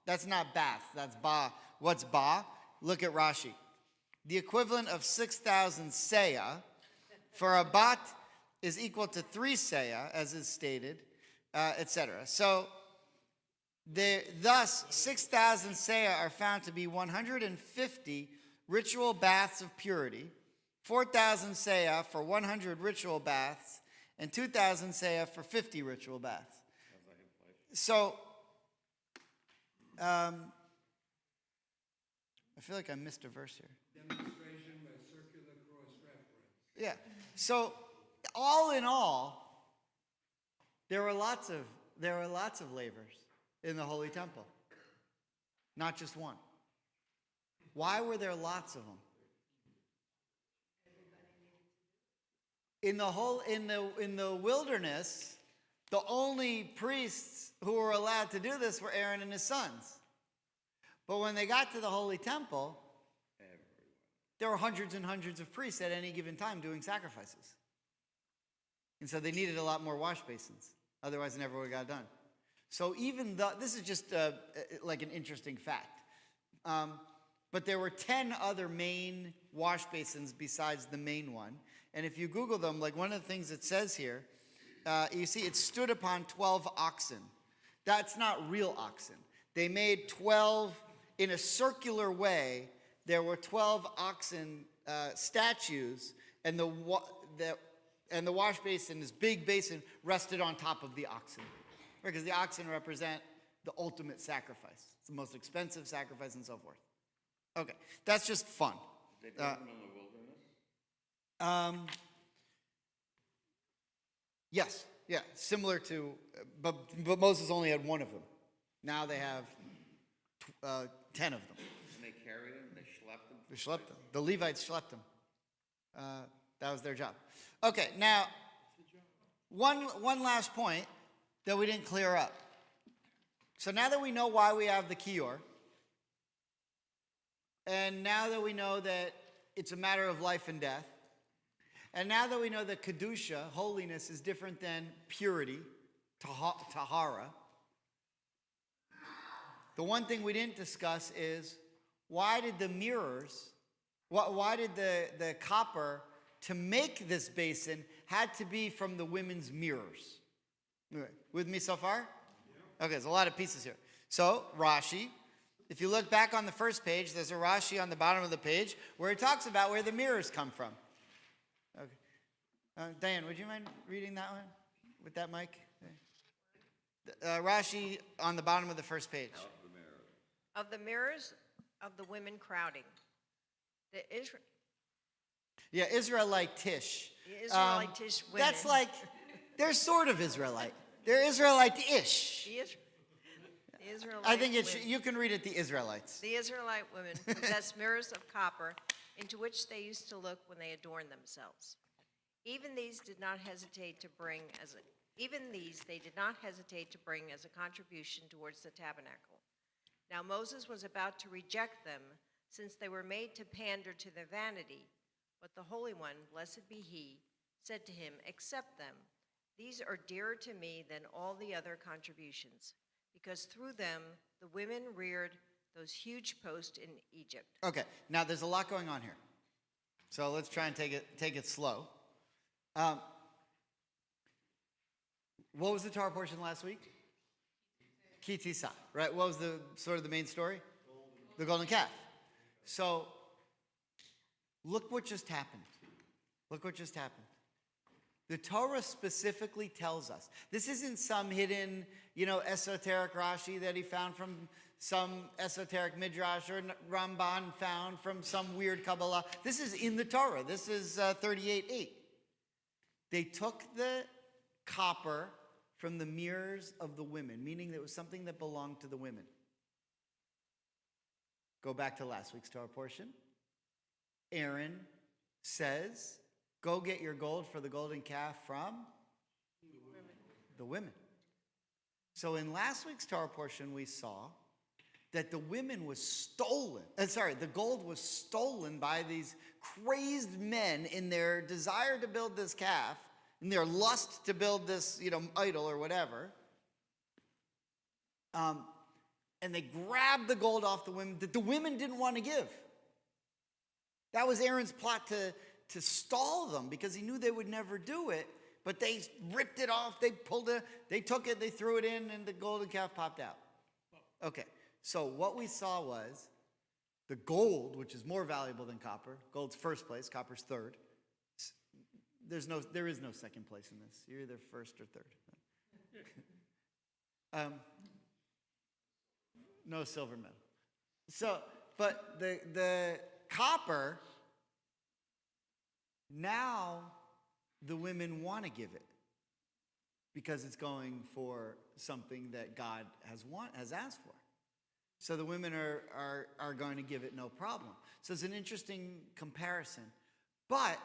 That's not bath, that's ba. What's ba? Look at Rashi. The equivalent of 6,000 seah. For a bat is equal to 3 seah, as is stated, etc. So, thus, 6,000 seah are found to be 150 ritual baths of purity, 4,000 seah for 100 ritual baths, and 2,000 seah for 50 ritual baths. So, feel like I missed a verse here. Demonstration by circular cross-reference. Yeah. So, all in all, there were lots of lavers in the Holy Temple, not just one. Why were there lots of them? In the wilderness, the only priests who were allowed to do this were Aaron and his sons. But when they got to the Holy Temple, there were hundreds and hundreds of priests at any given time doing sacrifices. And so they needed a lot more wash basins. Otherwise, it never would have got done. So this is just like an interesting fact. But there were 10 other main wash basins besides the main one. And if you Google them, like one of the things it says here, you see it stood upon 12 oxen. That's not real oxen. They made 12 in a circular way. There were 12 oxen statues, and the wash basin, this big basin, rested on top of the oxen. Because the oxen represent the ultimate sacrifice. It's the most expensive sacrifice and so forth. Okay, that's just fun. They did them in the wilderness? Yes, yeah, similar to, but Moses only had one of them. Now they have 10 of them. And they carried them, they schlepped them? They schlepped them. The Levites schlepped them. That was their job. Okay, now, one last point that we didn't clear up. So now that we know why we have the kior, and now that we know that it's a matter of life and death, and now that we know that kedusha, holiness, is different than purity, tahara, the one thing we didn't discuss is why did the mirrors, why did the copper to make this basin had to be from the women's mirrors? With me so far? Okay, there's a lot of pieces here. So, Rashi, if you look back on the first page, there's a Rashi on the bottom of the page where it talks about where the mirrors come from. Okay. Diane, would you mind reading that one with that mic? Rashi on the bottom of the first page. Of the mirrors of the women crowding. Israelite Tish. The Israelite Tish women. That's like, they're sort of Israelite. They're Israelite-ish. The Israelite I think women. you can read it, the Israelites. The Israelite women possessed mirrors of copper into which they used to look when they adorned themselves. Even these they did not hesitate to bring as a contribution towards the tabernacle. Now Moses was about to reject them, since they were made to pander to their vanity. But the Holy One, blessed be he, said to him, accept them. These are dearer to me than all the other contributions, because through them the women reared those huge posts in Egypt. Okay, now there's a lot going on here. So let's try and take it slow. What was the Torah portion last week? Ki tisa, right? What was the sort of the main story? The golden calf. So look what just happened. Look what just happened. The Torah specifically tells us. This isn't some hidden, esoteric Rashi that he found from some esoteric Midrash or Ramban found from some weird Kabbalah. This is in the Torah. This is 38:8. They took the copper from the mirrors of the women, meaning that it was something that belonged to the women. Go back to last week's Torah portion. Aaron says, go get your gold for the golden calf from the women. So in last week's Torah portion, we saw that the women was stolen. The gold was stolen by these crazed men in their desire to build this calf, in their lust to build this, idol or whatever. And they grabbed the gold off the women that the women didn't want to give. That was Aaron's plot to stall them, because he knew they would never do it. But they ripped it off, they pulled it, they took it, they threw it in, and the golden calf popped out. Okay, so what we saw was the gold, which is more valuable than copper. Gold's first place, copper's third. There is no second place in this. You're either first or third. No silver medal. So But the copper, now the women want to give it because it's going for something that God has asked for. So the women are going to give it no problem. So it's an interesting comparison. But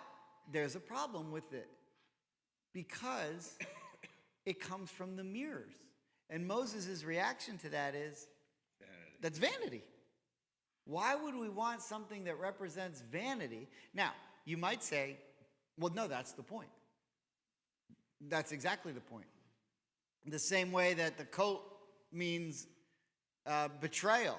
there's a problem with it because it comes from the mirrors. And Moses' reaction to that is, that's vanity. Why would we want something that represents vanity? Now, you might say, well, no, that's the point. That's exactly the point. The same way that the coat means betrayal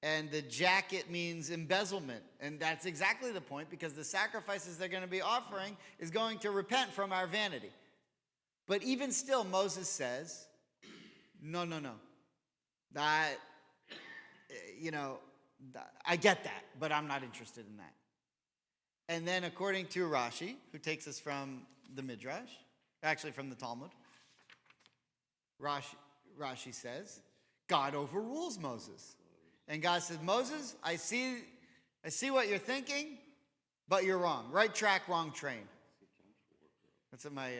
and the jacket means embezzlement. And that's exactly the point, because the sacrifices they're going to be offering is going to repent from our vanity. But even still, Moses says, no. That, I get that, but I'm not interested in that. And then according to Rashi, who takes us from the Midrash, actually from the Talmud, Rashi says, God overrules Moses. And God says, Moses, I see what you're thinking, but you're wrong. Right track, wrong train. That's what my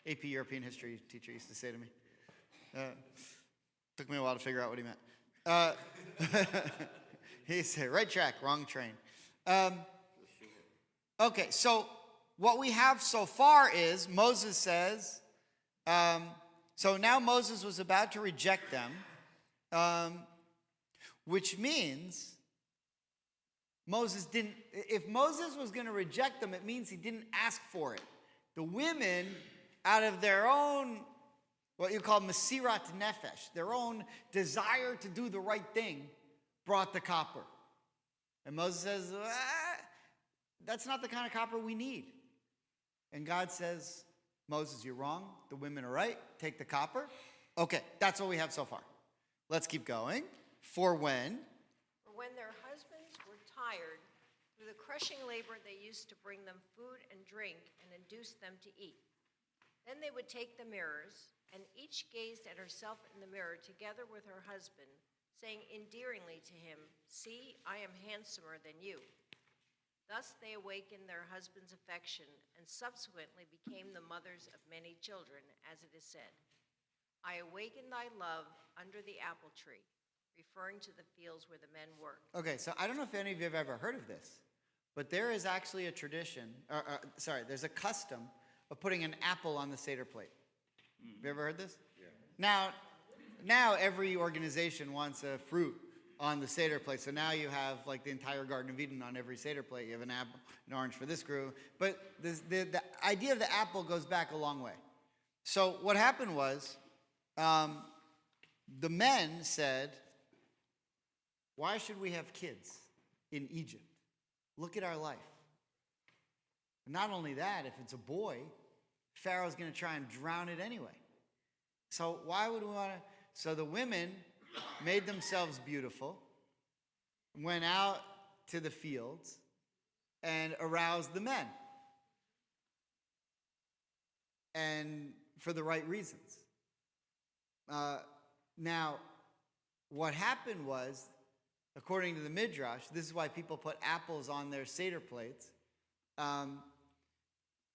AP European history teacher used to say to me. Took me a while to figure out what he meant. He said, right track, wrong train. Okay, so what we have so far is Moses says, so now Moses was about to reject them, which means Moses didn't, if Moses was going to reject them, it means he didn't ask for it. The women, out of their own, what you call mesirat nefesh, their own desire to do the right thing, brought the copper. And Moses says, that's not the kind of copper we need. And God says, Moses, you're wrong. The women are right. Take the copper. Okay, that's what we have so far. Let's keep going. For when their husbands were tired through the crushing labor they used to bring them food and drink and induce them to eat. Then they would take the mirrors, and each gazed at herself in the mirror together with her husband, saying endearingly to him, see, I am handsomer than you. Thus they awakened their husband's affection and subsequently became the mothers of many children, as it is said, I awakened thy love under the apple tree, referring to the fields where the men worked. Okay, so I don't know if any of you have ever heard of this, but there is actually a tradition, there's a custom of putting an apple on the Seder plate. Have you ever heard this? Yeah. Now every organization wants a fruit on the Seder plate. So now you have like the entire Garden of Eden on every Seder plate. You have an apple, an orange for this group. But the idea of the apple goes back a long way. So what happened was the men said, why should we have kids in Egypt? Look at our life. And not only that, if it's a boy, Pharaoh's going to try and drown it anyway. So why would we want to? So the women made themselves beautiful, went out to the fields, and aroused the men. And for the right reasons. Now, what happened was, according to the Midrash, this is why people put apples on their Seder plates.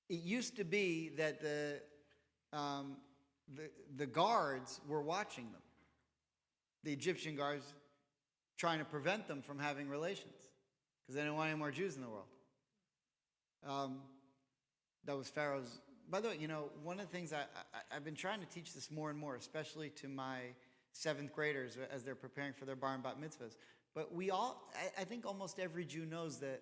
It used to be that the guards were watching them. The Egyptian guards trying to prevent them from having relations because they didn't want any more Jews in the world. That was Pharaoh's. By the way, one of the things I've been trying to teach this more and more, especially to my 7th graders as they're preparing for their bar and bat mitzvahs. But I think almost every Jew knows that,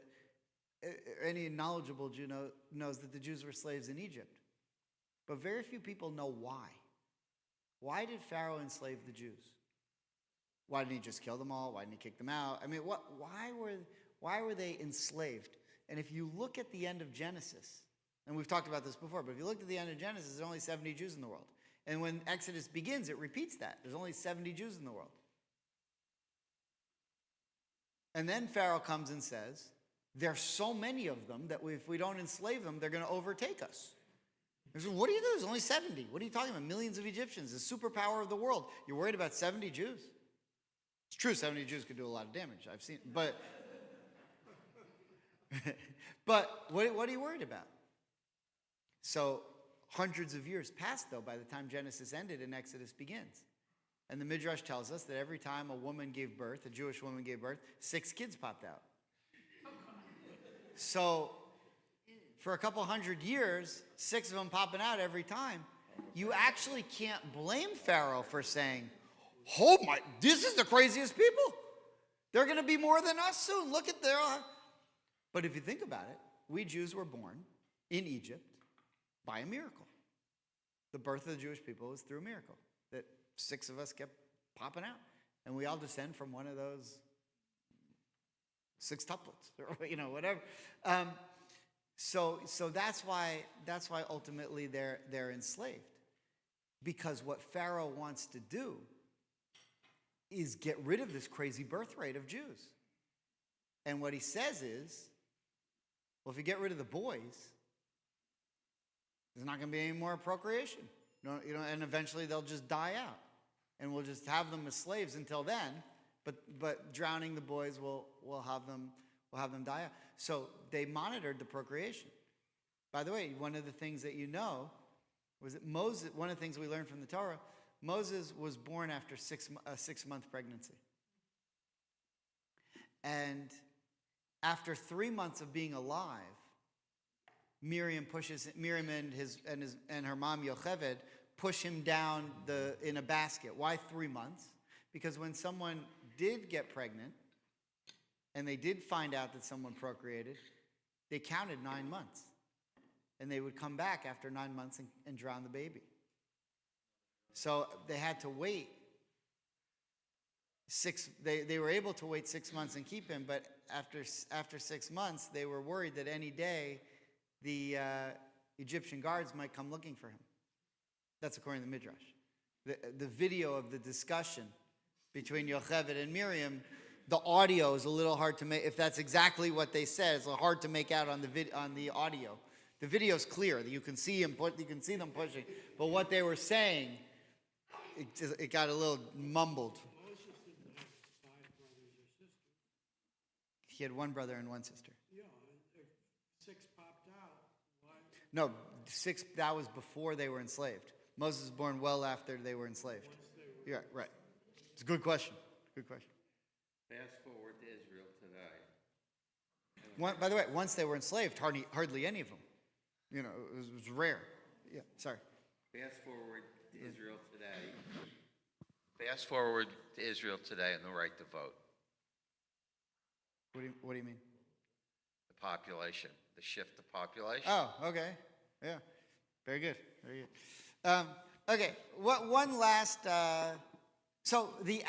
any knowledgeable Jew knows that the Jews were slaves in Egypt. But very few people know why. Why did Pharaoh enslave the Jews? Why didn't he just kill them all? Why didn't he kick them out? I mean, why were they enslaved? And if you look at the end of Genesis, and we've talked about this before, but if you look at the end of Genesis, there's only 70 Jews in the world. And when Exodus begins, it repeats that. There's only 70 Jews in the world. And then Pharaoh comes and says, there's so many of them that if we don't enslave them, they're going to overtake us. He says, what do you do? There's only 70. What are you talking about? Millions of Egyptians, the superpower of the world. You're worried about 70 Jews? It's true, 70 Jews could do a lot of damage. I've seen, but what are you worried about? So hundreds of years passed, though, by the time Genesis ended and Exodus begins. And the Midrash tells us that every time a woman gave birth, a Jewish woman gave birth, 6 kids popped out. So for a couple hundred years, 6 of them popping out every time, you actually can't blame Pharaoh for saying, oh my, this is the craziest people. They're going to be more than us soon. Look at their... But if you think about it, we Jews were born in Egypt by a miracle. The birth of the Jewish people was through a miracle, that 6 of us kept popping out. And we all descend from one of those 6 tuplets, or whatever. So that's why ultimately they're enslaved. Because what Pharaoh wants to do is get rid of this crazy birth rate of Jews. And what he says is, well, if you get rid of the boys, there's not going to be any more procreation. And eventually they'll just die out. And we'll just have them as slaves until then, but drowning the boys will have them die out. So they monitored the procreation. By the way, one of the things that was that Moses, one of the things we learned from the Torah, Moses was born after a 6-month pregnancy. And after 3 months of being alive, Miriam and her mom Yocheved push him down in a basket. Why 3 months? Because when someone did get pregnant and they did find out that someone procreated, they counted 9 months. And they would come back after 9 months and drown the baby. So they had to wait they were able to wait 6 months and keep him, but after 6 months, they were worried that any day the Egyptian guards might come looking for him. That's according to the Midrash. The video of the discussion between Yocheved and Miriam, the audio is a little hard to make. If that's exactly what they said, it's hard to make out on the audio. The video's clear. You can see them pushing. But what they were saying, it got a little mumbled. Moses didn't have 5 brothers or sisters. He had 1 brother and 1 sister. Yeah, if 6 popped out, why? No, 6, that was before they were enslaved. Moses was born well after they were enslaved. Yeah, right. It's a good question. Good question. Fast forward to Israel today. By the way, once they were enslaved, hardly any of them. It was rare. Yeah, sorry. Fast forward to Israel today. Fast forward to Israel today and the right to vote. What do you mean? The population, the shift of population. Oh, okay. Yeah. Very good. Very good. Okay. One last. So the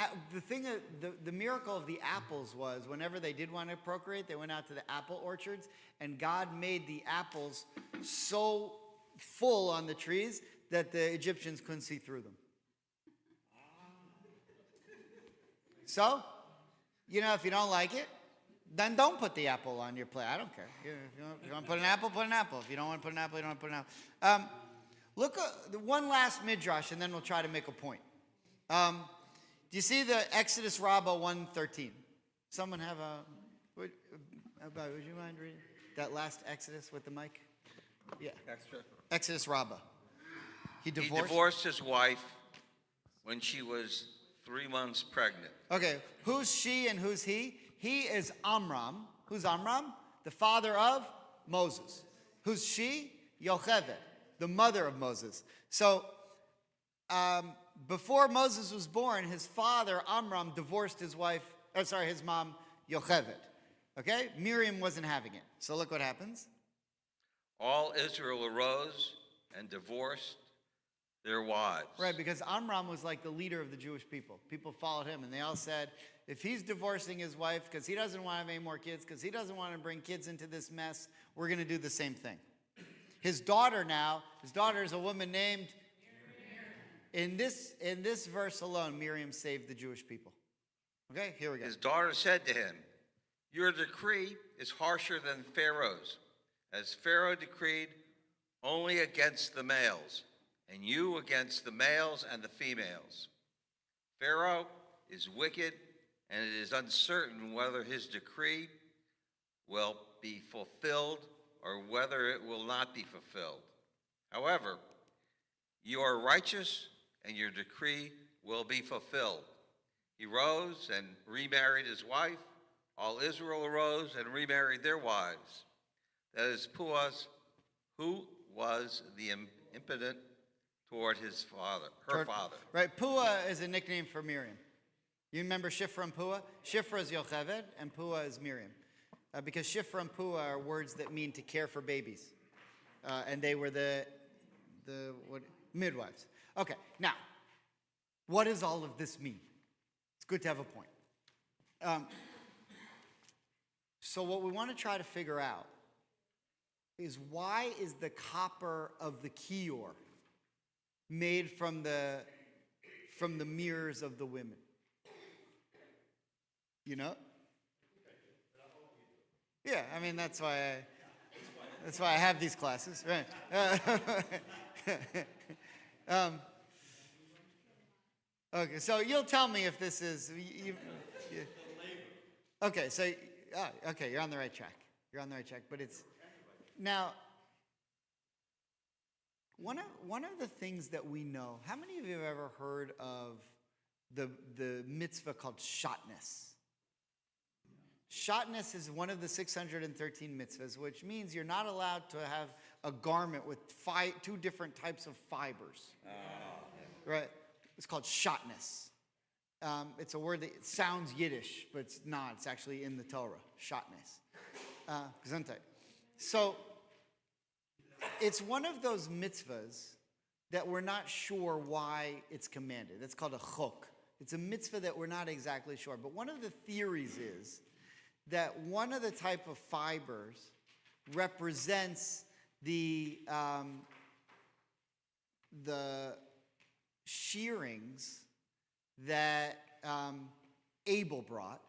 miracle of the apples was whenever they did want to procreate, they went out to the apple orchards, and God made the apples so full on the trees that the Egyptians couldn't see through them. So, if you don't like it, then don't put the apple on your plate. I don't care. If you want to put an apple, put an apple. If you don't want to put an apple, you don't want to put an apple. Look at one last midrash, and then we'll try to make a point. Do you see the Exodus Rabbah 1:13? Someone have would you mind reading that last Exodus with the mic? Yeah. Exodus Rabbah. He divorced his wife when she was 3 months pregnant. Okay, who's she and who's he? He is Amram. Who's Amram? The father of Moses. Who's she? Yocheved, the mother of Moses. So, before Moses was born, his father, Amram, divorced his mom, Yocheved. Okay? Miriam wasn't having it. So look what happens. All Israel arose and divorced their wives. Right, because Amram was like the leader of the Jewish people. People followed him, and they all said, if he's divorcing his wife because he doesn't want to have any more kids, because he doesn't want to bring kids into this mess, we're going to do the same thing. His daughter is a woman named... In this verse alone, Miriam saved the Jewish people. Okay, here we go. His daughter said to him, your decree is harsher than Pharaoh's, as Pharaoh decreed only against the males, and you against the males and the females. Pharaoh is wicked and it is uncertain whether his decree will be fulfilled or whether it will not be fulfilled. However, you are righteous, and your decree will be fulfilled. He rose and remarried his wife. All Israel arose and remarried their wives. That is Puah, who was the impotent toward his father, her father. Right, Puah is a nickname for Miriam. You remember Shifra and Puah? Shifra is Yocheved, and Puah is Miriam. Because Shifra and Puah are words that mean to care for babies. And they were the midwives. Okay, now, what does all of this mean? It's good to have a point. So what we want to try to figure out is, why is the copper of the kior made from the mirrors of the women? You know? Yeah, I mean, that's why I have these classes, right? Okay, so you'll tell me if this is. Okay, so okay, you're on the right track. You're on the right track, but it's now. One of the things that we know. How many of you have ever heard of the mitzvah called shatnez? Shatnez is one of the 613 mitzvahs, which means you're not allowed to have a garment with two different types of fibers. Right? It's called shatnez. It's a word that sounds Yiddish, but it's not. It's actually in the Torah. Shatnez. Gesundheit. So it's one of those mitzvahs that we're not sure why it's commanded. It's called a chok. It's a mitzvah that we're not exactly sure. But one of the theories is that one of the type of fibers represents the shearings that Abel brought,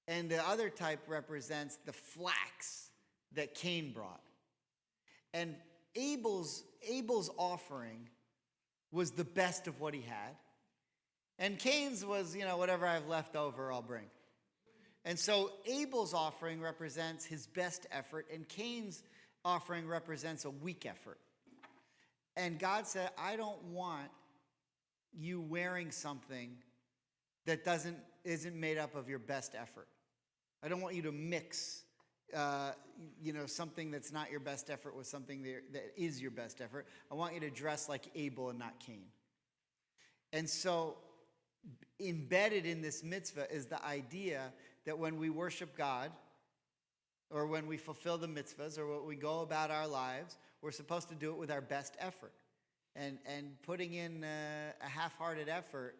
and the other type represents the flax that Cain brought. And Abel's offering was the best of what he had, and Cain's was, whatever I have left over, I'll bring. And so Abel's offering represents his best effort, and Cain's offering represents a weak effort. And God said, I don't want you wearing something that isn't made up of your best effort. I don't want you to mix something that's not your best effort with something that is your best effort. I want you to dress like Abel and not Cain. And so embedded in this mitzvah is the idea that when we worship God, or when we fulfill the mitzvahs, or when we go about our lives, we're supposed to do it with our best effort. And putting in a half-hearted effort,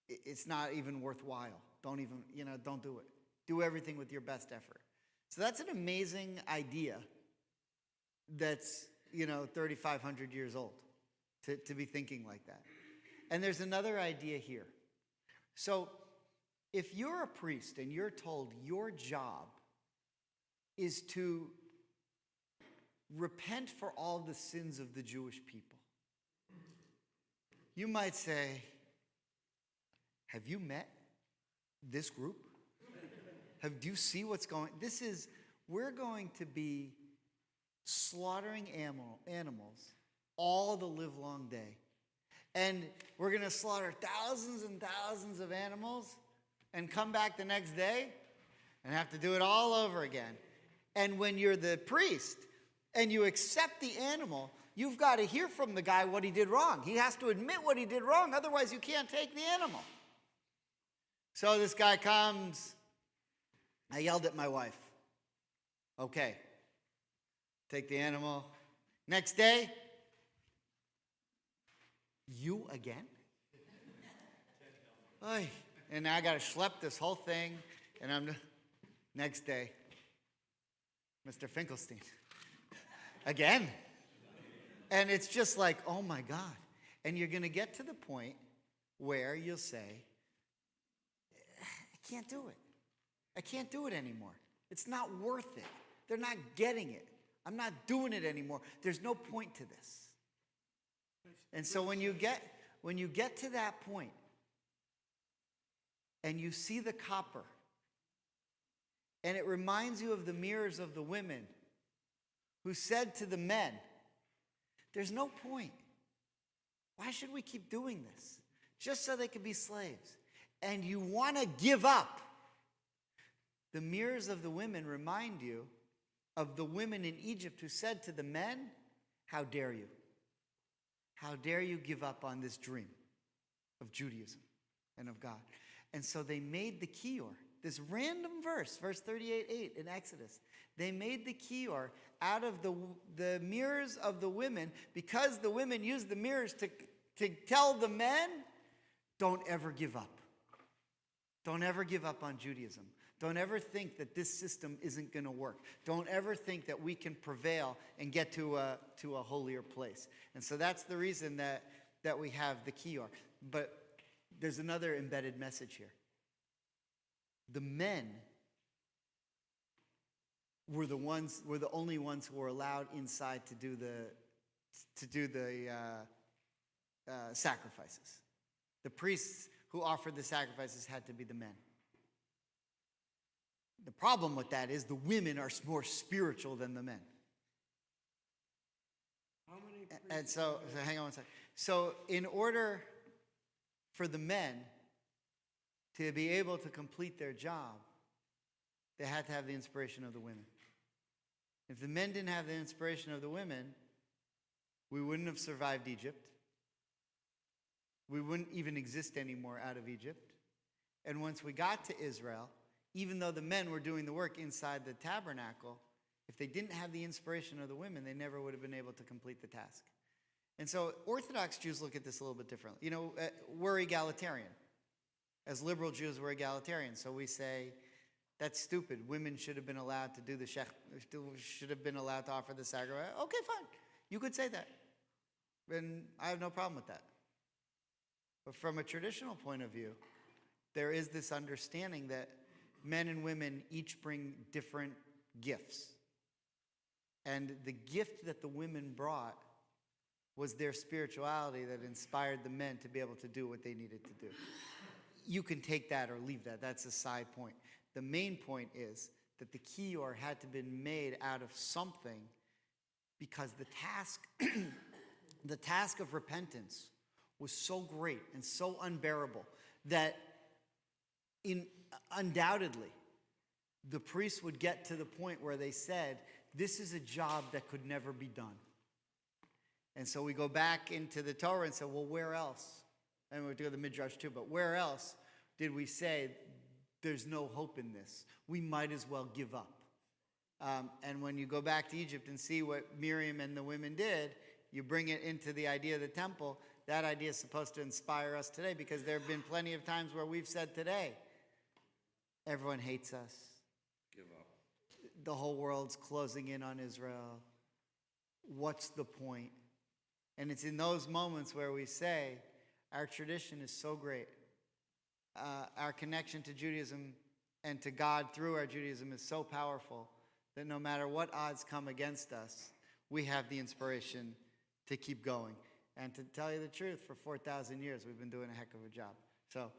it's not even worthwhile. Don't do it. Do everything with your best effort. So that's an amazing idea that's, 3,500 years old to be thinking like that. And there's another idea here. So if you're a priest and you're told your job is to repent for all the sins of the Jewish people, you might say, have you met this group? Do you see what's going? We're going to be slaughtering animals all the livelong day. And we're going to slaughter thousands and thousands of animals and come back the next day and have to do it all over again. And when you're the priest and you accept the animal, you've got to hear from the guy what he did wrong. He has to admit what he did wrong, otherwise you can't take the animal. So this guy comes. I yelled at my wife. Okay. Take the animal. Next day, you again? Oy. And now I got to schlep this whole thing, and next day, Mr. Finkelstein. Again. And it's just like, oh my God. And you're going to get to the point where you'll say, I can't do it. I can't do it anymore. It's not worth it. They're not getting it. I'm not doing it anymore. There's no point to this. And so when you get to that point, and you see the copper, and it reminds you of the mirrors of the women who said to the men, there's no point. Why should we keep doing this? Just so they could be slaves. And you want to give up. The mirrors of the women remind you of the women in Egypt who said to the men, how dare you? How dare you give up on this dream of Judaism and of God? And so they made the kior, this random verse, verse 38:8 in Exodus. They made the kior out of the mirrors of the women because the women used the mirrors to tell the men, don't ever give up. Don't ever give up on Judaism. Don't ever think that this system isn't going to work. Don't ever think that we can prevail and get to a holier place. And so that's the reason that we have the kior. But there's another embedded message here. The men were the only ones who were allowed inside to do the sacrifices. The priests who offered the sacrifices had to be the men. The problem with that is the women are more spiritual than the men. How many priests? And so hang on one second. So in order for the men to be able to complete their job, they had to have the inspiration of the women. If the men didn't have the inspiration of the women, we wouldn't have survived Egypt. We wouldn't even exist anymore out of Egypt. And once we got to Israel, even though the men were doing the work inside the tabernacle, if they didn't have the inspiration of the women, they never would have been able to complete the task. And so Orthodox Jews look at this a little bit differently. You know, we're egalitarian. As liberal Jews, we're egalitarian. So we say, that's stupid. Women should have been allowed to do the should have been allowed to offer the sacrifice. Okay, fine. You could say that. And I have no problem with that. But from a traditional point of view, there is this understanding that men and women each bring different gifts. And the gift that the women brought was their spirituality that inspired the men to be able to do what they needed to do. You can take that or leave that. That's a side point. The main point is that the kior had to be made out of something because the task of repentance was so great and so unbearable that undoubtedly the priests would get to the point where they said, this is a job that could never be done. And so we go back into the Torah and say, well, where else? And we'll do the Midrash too, but where else did we say there's no hope in this? We might as well give up. And when you go back to Egypt and see what Miriam and the women did, you bring it into the idea of the temple. That idea is supposed to inspire us today because there have been plenty of times where we've said today, everyone hates us. Give up. The whole world's closing in on Israel. What's the point? And it's in those moments where we say, our tradition is so great. Our connection to Judaism and to God through our Judaism is so powerful that no matter what odds come against us, we have the inspiration to keep going. And to tell you the truth, for 4,000 years, we've been doing a heck of a job. So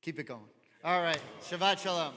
keep it going. All right. Shabbat Shalom.